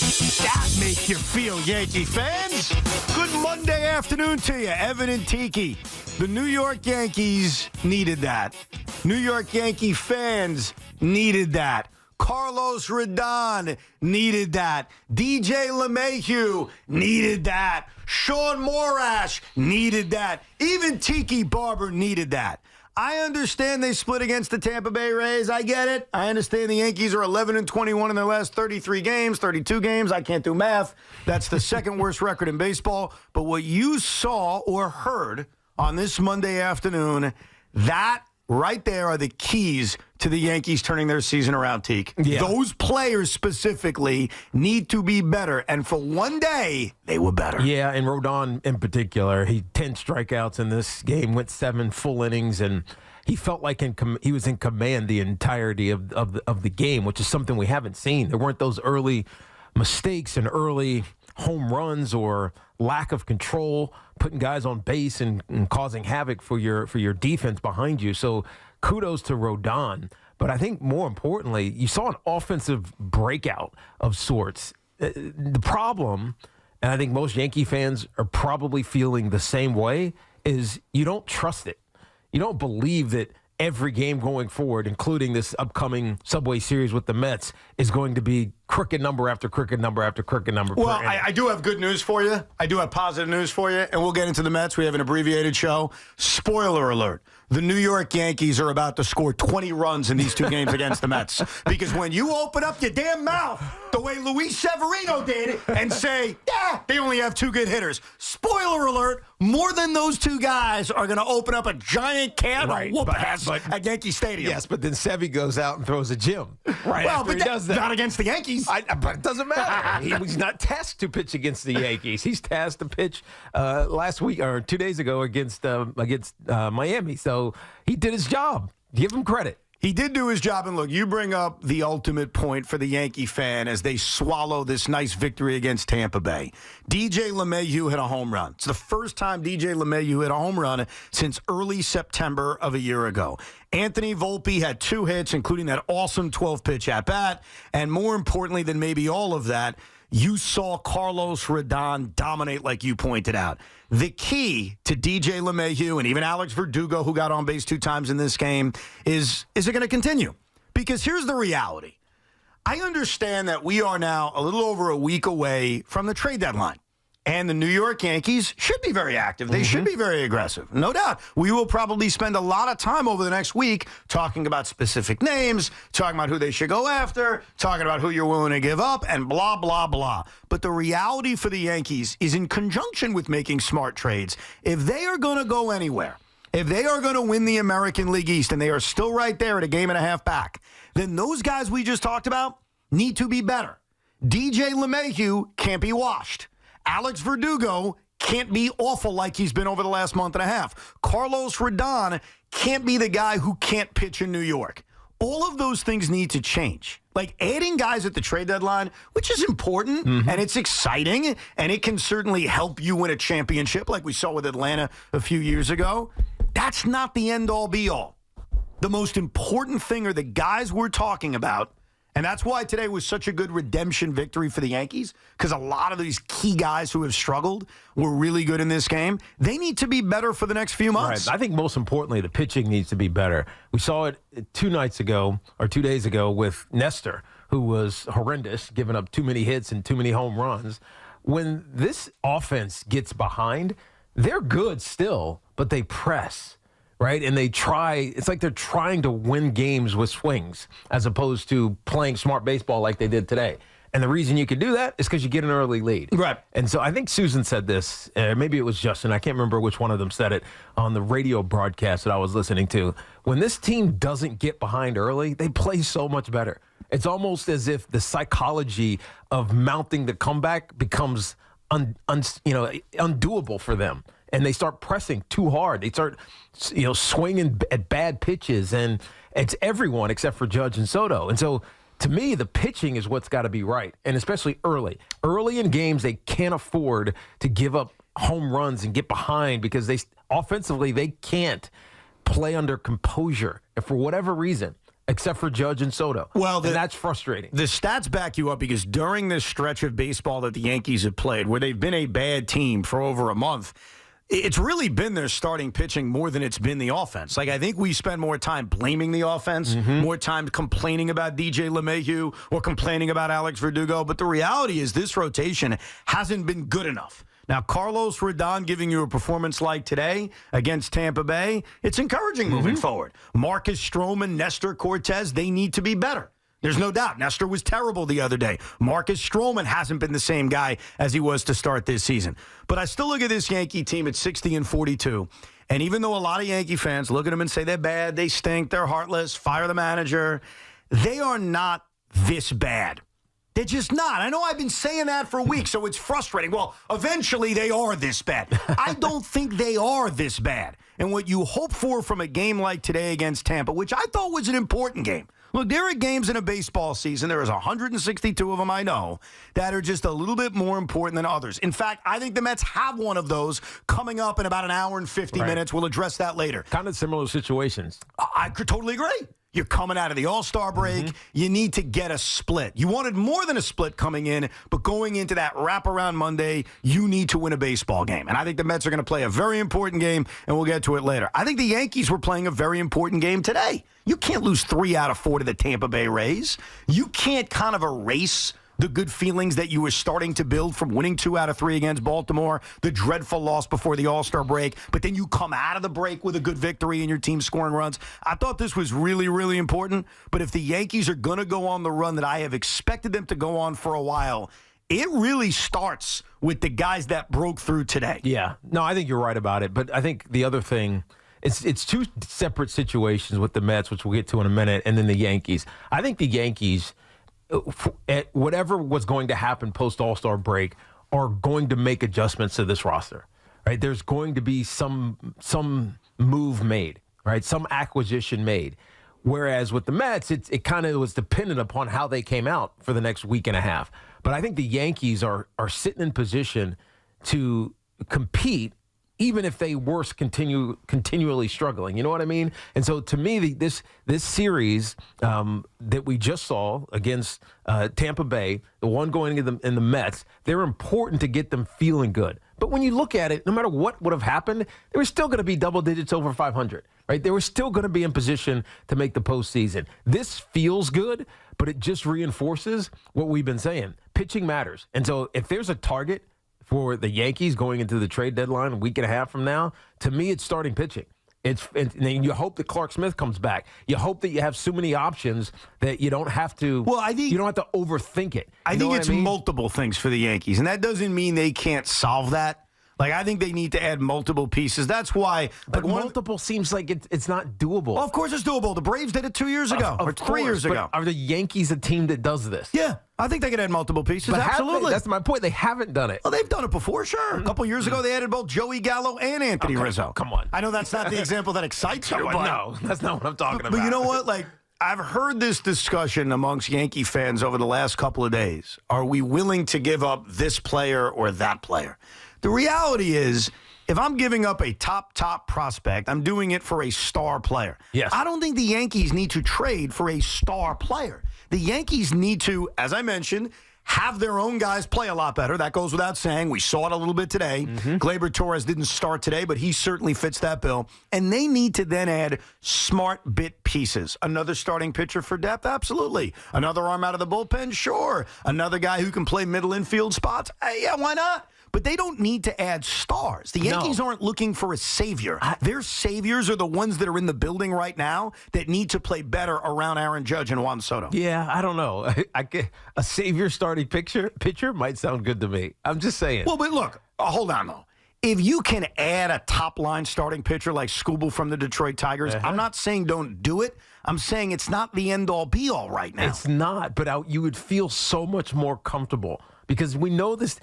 That make you feel, Yankee fans? Good Monday afternoon to you, Evan and Tiki. The New York Yankees needed that. New York Yankee fans needed that. Carlos Rodon needed that. DJ LeMahieu needed that. Sean Morash needed that. Even Tiki Barber needed that. I understand they split against the Tampa Bay Rays. I get it. I understand the Yankees are 11-21 in their last 32 games. I can't do math. That's the second worst record in baseball. But what you saw or heard on this Monday afternoon, that right there are the keys to the Yankees turning their season around, Teak. Yeah. Those players specifically need to be better. And for one day, they were better. Yeah, and Rodon in particular, he 10 strikeouts in this game, went 7 full innings, and he felt like he was in command the entirety of the game, which is something we haven't seen. There weren't those early mistakes and early home runs or lack of control, putting guys on base and causing havoc for your defense behind you. So kudos to Rodon. But I think more importantly, you saw an offensive breakout of sorts. The problem, and I think most Yankee fans are probably feeling the same way, is you don't trust it. You don't believe that every game going forward, including this upcoming Subway Series with the Mets, is going to be crooked number after crooked number after crooked number. Well, I do have good news for you. I do have positive news for you, and we'll get into the Mets. We have an abbreviated show. Spoiler alert. The New York Yankees are about to score 20 runs in these two games against the Mets. Because when you open up your damn mouth the way Luis Severino did and say, yeah, they only have 2 good hitters. Spoiler alert, more than those 2 guys are going to open up a giant can of whoop-ass at Yankee Stadium. Yes, but then Sevy goes out and throws a gym right after he does that. Not against the Yankees. But it doesn't matter. He's not tasked to pitch against the Yankees. He's tasked to pitch last week or 2 days ago against Miami. So he did his job. Give him credit. He did do his job, and look, you bring up the ultimate point for the Yankee fan as they swallow this nice victory against Tampa Bay. DJ LeMahieu hit a home run. It's the first time DJ LeMahieu hit a home run since early September of a year ago. Anthony Volpe had 2 hits, including that awesome 12-pitch at-bat, and more importantly than maybe all of that, you saw Carlos Rodon dominate like you pointed out. The key to DJ LeMahieu and even Alex Verdugo, who got on base 2 times in this game, is it going to continue? Because here's the reality. I understand that we are now a little over a week away from the trade deadline. And the New York Yankees should be very active. They should be very aggressive. No doubt. We will probably spend a lot of time over the next week talking about specific names, talking about who they should go after, talking about who you're willing to give up, and blah, blah, blah. But the reality for the Yankees is in conjunction with making smart trades. If they are going to go anywhere, if they are going to win the American League East, and they are still right there at a game and a half back, then those guys we just talked about need to be better. DJ LeMahieu can't be washed. Alex Verdugo can't be awful like he's been over the last month and a half. Carlos Rodon can't be the guy who can't pitch in New York. All of those things need to change. Like adding guys at the trade deadline, which is important, and it's exciting, and it can certainly help you win a championship like we saw with Atlanta a few years ago. That's not the end-all, be-all. The most important thing are the guys we're talking about. And that's why today was such a good redemption victory for the Yankees, because a lot of these key guys who have struggled were really good in this game. They need to be better for the next few months. Right. I think most importantly, the pitching needs to be better. We saw it 2 days ago with Nestor, who was horrendous, giving up too many hits and too many home runs. When this offense gets behind, they're good still, but they press. Right? And they try, it's like they're trying to win games with swings as opposed to playing smart baseball like they did today. And the reason you can do that is because you get an early lead. Right. And so I think Susan said this, maybe it was Justin, I can't remember which one of them said it on the radio broadcast that I was listening to. When this team doesn't get behind early, they play so much better. It's almost as if the psychology of mounting the comeback becomes undoable for them. And they start pressing too hard. They start, swinging at bad pitches, and it's everyone except for Judge and Soto. And so, to me, the pitching is what's got to be right, and especially early. Early in games, they can't afford to give up home runs and get behind because offensively they can't play under composure. And for whatever reason, except for Judge and Soto. Well, and that's frustrating. The stats back you up because during this stretch of baseball that the Yankees have played, where they've been a bad team for over a month, it's really been their starting pitching more than it's been the offense. Like, I think we spend more time blaming the offense, more time complaining about DJ LeMahieu or complaining about Alex Verdugo. But the reality is this rotation hasn't been good enough. Now, Carlos Rodon giving you a performance like today against Tampa Bay, it's encouraging moving forward. Marcus Stroman, Nestor Cortez, they need to be better. There's no doubt. Nestor was terrible the other day. Marcus Stroman hasn't been the same guy as he was to start this season. But I still look at this Yankee team at 60-42. And even though a lot of Yankee fans look at them and say they're bad, they stink, they're heartless, fire the manager, they are not this bad. They're just not. I know I've been saying that for weeks, so it's frustrating. Well, eventually they are this bad. I don't think they are this bad. And what you hope for from a game like today against Tampa, which I thought was an important game. Look, there are games in a baseball season, there is 162 of them, I know, that are just a little bit more important than others. In fact, I think the Mets have one of those coming up in about an hour and 50 minutes. We'll address that later. Kind of similar situations. I could totally agree. You're coming out of the All-Star break. You need to get a split. You wanted more than a split coming in, but going into that wraparound Monday, you need to win a baseball game. And I think the Mets are going to play a very important game, and we'll get to it later. I think the Yankees were playing a very important game today. You can't lose 3 out of 4 to the Tampa Bay Rays. You can't kind of erase the good feelings that you were starting to build from winning 2 out of 3 against Baltimore, the dreadful loss before the All-Star break, but then you come out of the break with a good victory and your team scoring runs. I thought this was really, really important, but if the Yankees are going to go on the run that I have expected them to go on for a while, it really starts with the guys that broke through today. Yeah. No, I think you're right about it, but I think the other thing, it's 2 separate situations with the Mets, which we'll get to in a minute, and then the Yankees. I think the Yankees, at whatever was going to happen post All-Star break, are going to make adjustments to this roster, right? There's going to be some move made, right? Some acquisition made. Whereas with the Mets, it kind of was dependent upon how they came out for the next week and a half. But I think the Yankees are sitting in position to compete even if they were continually struggling. You know what I mean? And so to me, this series that we just saw against Tampa Bay, the one going in the Mets, they're important to get them feeling good. But when you look at it, no matter what would have happened, they were still going to be double digits over 500, right? They were still going to be in position to make the postseason. This feels good, but it just reinforces what we've been saying. Pitching matters. And so if there's a target for the Yankees going into the trade deadline a week and a half from now, to me, it's starting pitching. And you hope that Clark Smith comes back. You hope that you have so many options that you don't have to. Well, I think you don't have to overthink it. I think it's multiple things for the Yankees, and that doesn't mean they can't solve that. Like, I think they need to add multiple pieces. That's why. But multiple seems like it's not doable. Well, of course it's doable. The Braves did it 2 years ago or 3 years ago. Are the Yankees a team that does this? Yeah. I think they could add multiple pieces. But absolutely. That's my point. They haven't done it. Well, they've done it before, sure. A couple years ago, they added both Joey Gallo and Anthony Rizzo. Come on. I know that's not the example that excites you. But no, that's not what I'm talking about. But you know what? Like, I've heard this discussion amongst Yankee fans over the last couple of days. Are we willing to give up this player or that player? The reality is, if I'm giving up a top prospect, I'm doing it for a star player. Yes. I don't think the Yankees need to trade for a star player. The Yankees need to, as I mentioned, have their own guys play a lot better. That goes without saying. We saw it a little bit today. Gleyber Torres didn't start today, but he certainly fits that bill. And they need to then add smart bit pieces. Another starting pitcher for depth? Absolutely. Another arm out of the bullpen? Sure. Another guy who can play middle infield spots? Yeah, why not? But they don't need to add stars. The Yankees aren't looking for a savior. Their saviors are the ones that are in the building right now that need to play better around Aaron Judge and Juan Soto. Yeah, I don't know. A savior starting pitcher might sound good to me. I'm just saying. Well, but look, hold on, though. If you can add a top-line starting pitcher like Skubal from the Detroit Tigers, I'm not saying don't do it. I'm saying it's not the end-all, be-all right now. It's not, but you would feel so much more comfortable because we know this.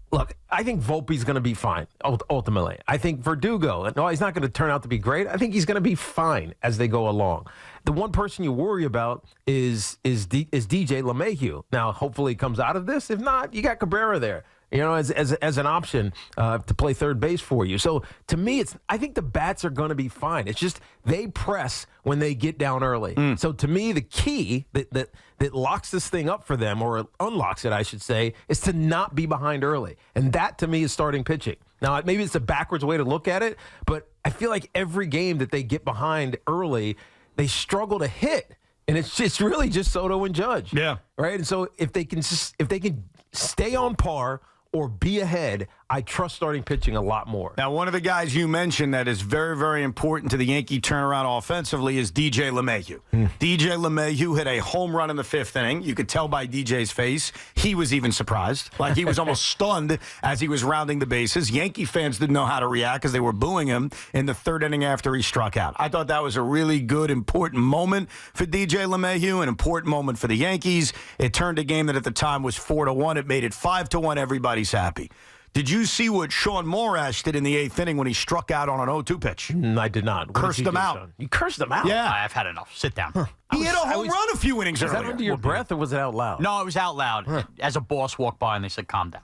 Look, I think Volpe's going to be fine, ultimately. I think Verdugo, no, he's not going to turn out to be great. I think he's going to be fine as they go along. The one person you worry about is DJ LeMahieu. Now, hopefully he comes out of this. If not, you got Cabrera there. as an option to play third base for you. So to me, I think the bats are going to be fine. It's just they press when they get down early. So to me, the key that locks this thing up for them, or unlocks it, I should say, is to not be behind early. And that, to me, is starting pitching. Now, maybe it's a backwards way to look at it, but I feel like every game that they get behind early, they struggle to hit. And it's really just Soto and Judge. Yeah. Right? And so if they can stay on par or be ahead, I trust starting pitching a lot more. Now, one of the guys you mentioned that is very, very important to the Yankee turnaround offensively is DJ LeMahieu. DJ LeMahieu hit a home run in the 5th inning. You could tell by DJ's face. He was even surprised. Like he was almost stunned as he was rounding the bases. Yankee fans didn't know how to react because they were booing him in the 3rd inning after he struck out. I thought that was a really good, important moment for DJ LeMahieu, an important moment for the Yankees. It turned a game that at the time was 4-1. It made it 5-1. Everybody's happy. Did you see what Sean Morash did in the 8th inning when he struck out on an 0-2 pitch? I did not. Cursed him out. Sean? You cursed him out? Yeah. I've had enough. Sit down. He hit a home run a few innings earlier. Was that under your breath, or was it out loud? No, it was out loud. As a boss walked by and they said, calm down.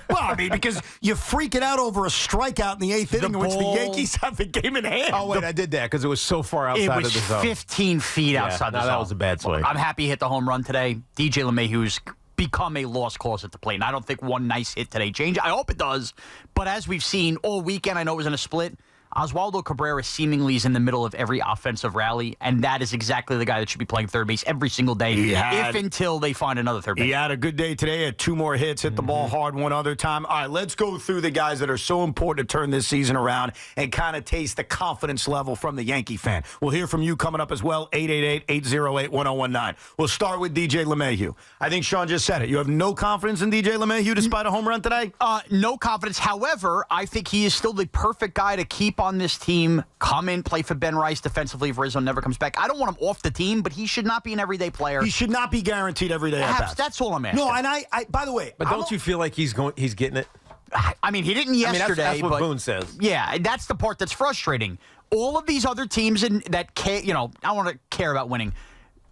Well, I mean, because you're freaking out over a strikeout in the 8th inning in which the Yankees have the game in hand. Oh, wait, I did that because it was so far outside of the zone. It was 15 feet outside the zone. That was a bad swing. I'm happy he hit the home run today. DJ LeMahieu's become a lost cause at the plate. And I don't think one nice hit today changed. I hope it does. But as we've seen all weekend, I know it was in a split, Oswaldo Cabrera seemingly is in the middle of every offensive rally, and that is exactly the guy that should be playing third base every single day, until they find another third base. He had a good day today, had 2 more hits, hit the ball hard one other time. All right, let's go through the guys that are so important to turn this season around and kind of taste the confidence level from the Yankee fan. We'll hear from you coming up as well, 888-808-1019. We'll start with DJ LeMahieu. I think Sean just said it. You have no confidence in DJ LeMahieu despite a home run today? No confidence. However, I think he is still the perfect guy to keep on this team, come in, play for Ben Rice defensively if Rizzo never comes back. I don't want him off the team, but he should not be an everyday player. He should not be guaranteed every day at bats. That's all I'm asking. No, and I by the way, but don't you feel like he's getting it? I mean, he didn't yesterday. That's what Boone says. Yeah, that's the part that's frustrating. All of these other teams that care, I want to care about winning.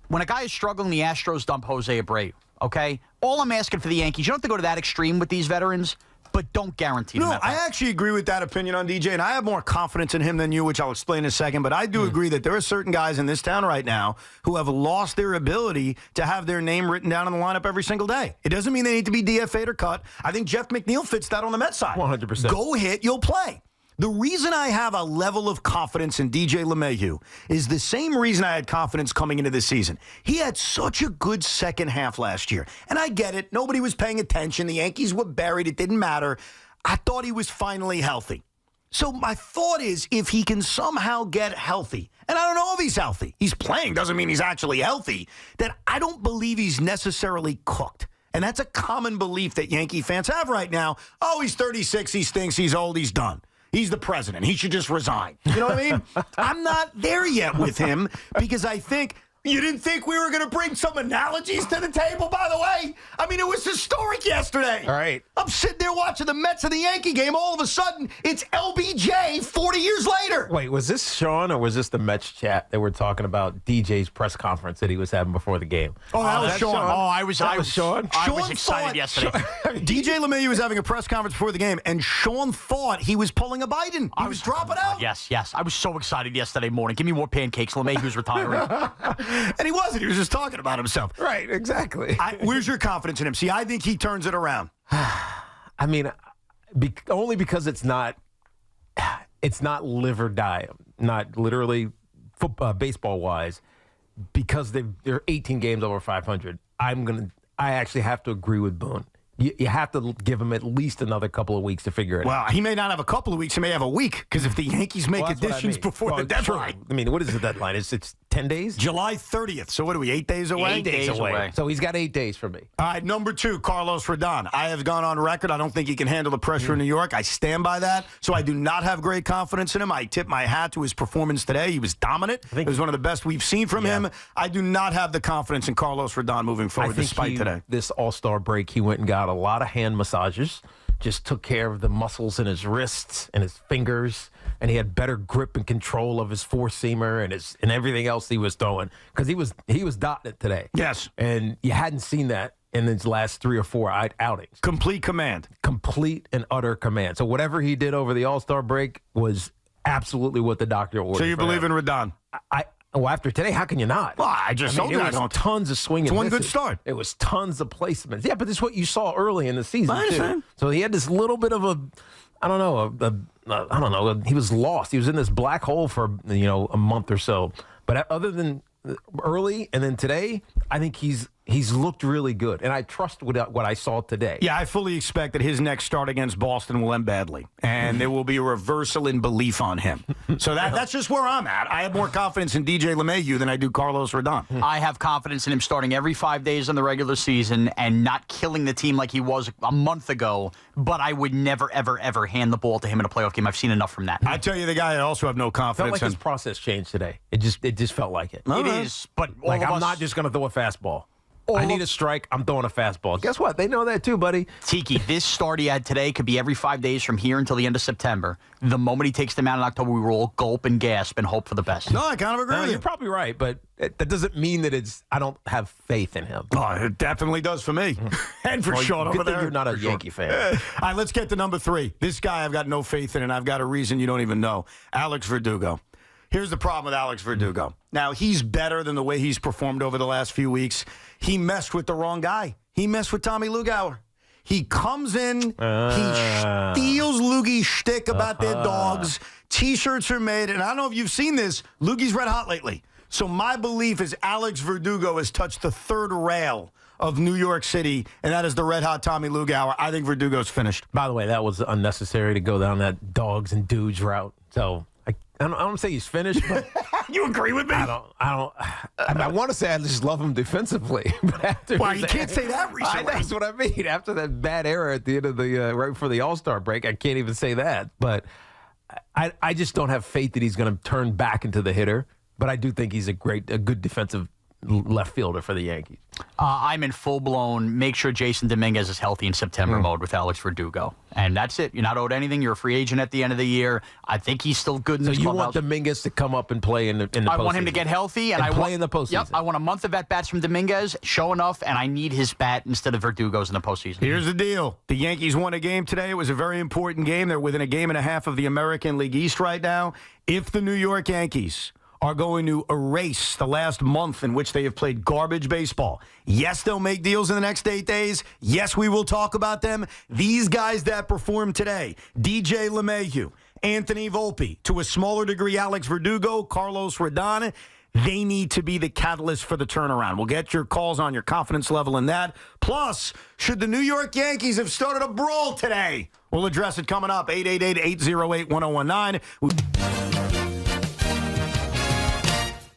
When a guy is struggling, the Astros dump Jose Abreu. Okay, all I'm asking for the Yankees, you don't have to go to that extreme with these veterans, but don't guarantee them. No, I actually agree with that opinion on DJ, and I have more confidence in him than you, which I'll explain in a second. But I do agree that there are certain guys in this town right now who have lost their ability to have their name written down in the lineup every single day. It doesn't mean they need to be DFA'd or cut. I think Jeff McNeil fits that on the Mets side. 100%. Go hit, you'll play. The reason I have a level of confidence in DJ LeMahieu is the same reason I had confidence coming into this season. He had such a good second half last year. And I get it. Nobody was paying attention. The Yankees were buried. It didn't matter. I thought he was finally healthy. So my thought is if he can somehow get healthy, and I don't know if he's healthy. He's playing doesn't mean he's actually healthy. That I don't believe he's necessarily cooked. And that's a common belief that Yankee fans have right now. Oh, he's 36. He stinks. He's old. He's done. He's the president. He should just resign. You know what I mean? I'm not there yet with him because I think you didn't think we were going to bring some analogies to the table, by the way? I mean, it was historic yesterday. All right. I'm sitting there watching the Mets and the Yankee game. All of a sudden, it's LBJ 40 years later. Wait, was this Sean or was this the Mets chat that were talking about DJ's press conference that he was having before the game? Oh, that was Sean. Oh, I was Sean? I was excited yesterday. DJ LeMahieu was having a press conference before the game, and Sean thought he was pulling a Biden. He was dropping out. Yes. I was so excited yesterday morning. Give me more pancakes. LeMahieu's retiring. And he wasn't. He was just talking about himself. Right, exactly. Where's your confidence in him? See, I think he turns it around. I mean, only because it's not live or die, not literally baseball-wise, because they're 18 games over 500. I actually have to agree with Boone. You have to give him at least another couple of weeks to figure it out. Well, he may not have a couple of weeks. He may have a week because if the Yankees make additions before the deadline. True. I mean, what is the deadline? It's 10 days? July 30th. So what are we, 8 days away? 8 days away. So he's got 8 days for me. All right, number 2, Carlos Rodon. I have gone on record. I don't think he can handle the pressure in New York. I stand by that. So I do not have great confidence in him. I tip my hat to his performance today. He was dominant. It was one of the best we've seen from him. I do not have the confidence in Carlos Rodon moving forward despite today. This All-Star break, he went and got a lot of hand massages, just took care of the muscles in his wrists and his fingers, and he had better grip and control of his four-seamer and everything else he was throwing because he was dotting it today. Yes. And you hadn't seen that in his last 3 or 4 outings. Complete command. Complete and utter command. So whatever he did over the All-Star break was absolutely what the doctor ordered. So you believe in Rodon? Well, after today, how can you not? Well, I just told you I it was don't. tons of swinging. It's one good misses. start. It was tons of placements. Yeah, but this is what you saw early in the season, I understand. too. So he had this little bit of I don't know. He was lost. He was in this black hole for, a month or so. But other than early and then today, I think he's looked really good. And I trust what I saw today. Yeah, I fully expect that his next start against Boston will end badly. And there will be a reversal in belief on him. So that's just where I'm at. I have more confidence in DJ LeMahieu than I do Carlos Rodon. I have confidence in him starting every 5 days in the regular season and not killing the team like he was a month ago. But I would never, ever, ever hand the ball to him in a playoff game. I've seen enough from that. I tell you the guy I also have no confidence Felt like his process changed today. It just felt like it. It is, but I'm not just going to throw a fastball. I need a strike. I'm throwing a fastball. Guess what? They know that too, buddy. Tiki, this start he had today could be every 5 days from here until the end of September. The moment he takes them out in October, we will all gulp and gasp and hope for the best. No, I kind of agree with you. You're probably right, but that doesn't mean that I don't have faith in him. Oh, it definitely does for me. And for Sean over Good thing there. you're not a Yankee fan. All right, let's get to number 3. This guy I've got no faith in, and I've got a reason you don't even know. Alex Verdugo. Here's the problem with Alex Verdugo. Now, he's better than the way he's performed over the last few weeks. He messed with the wrong guy. He messed with Tommy Lugauer. He comes in, he steals Loogie's shtick about their dogs. T-shirts are made, and I don't know if you've seen this, Loogie's red hot lately. So my belief is Alex Verdugo has touched the third rail of New York City, and that is the red hot Tommy Lugauer. I think Verdugo's finished. By the way, that was unnecessary to go down that dogs and dudes route. So I don't say he's finished, but you agree with me? I want to say I just love him defensively, but after you can't say that recently. That's what I mean. After that bad era at the end of the right before the All-Star break, I can't even say that. But I just don't have faith that he's going to turn back into the hitter. But I do think he's a good defensive left fielder for the Yankees. I'm in full-blown make sure Jason Dominguez is healthy in September mode with Alex Verdugo. And that's it. You're not owed anything. You're a free agent at the end of the year. I think he's still good in this clubhouse. So you want Dominguez to come up and play in the postseason? I want him to get healthy. And I play in the postseason. Yep, I want a month of at-bats from Dominguez, show enough, and I need his bat instead of Verdugo's in the postseason. Here's the deal. The Yankees won a game today. It was a very important game. They're within a game and a half of the American League East right now. If the New York Yankees are going to erase the last month in which they have played garbage baseball. Yes, they'll make deals in the next 8 days. Yes, we will talk about them. These guys that performed today, DJ LeMahieu, Anthony Volpe, to a smaller degree, Alex Verdugo, Carlos Rodon, they need to be the catalyst for the turnaround. We'll get your calls on your confidence level in that. Plus, should the New York Yankees have started a brawl today? We'll address it coming up, 888-808-1019.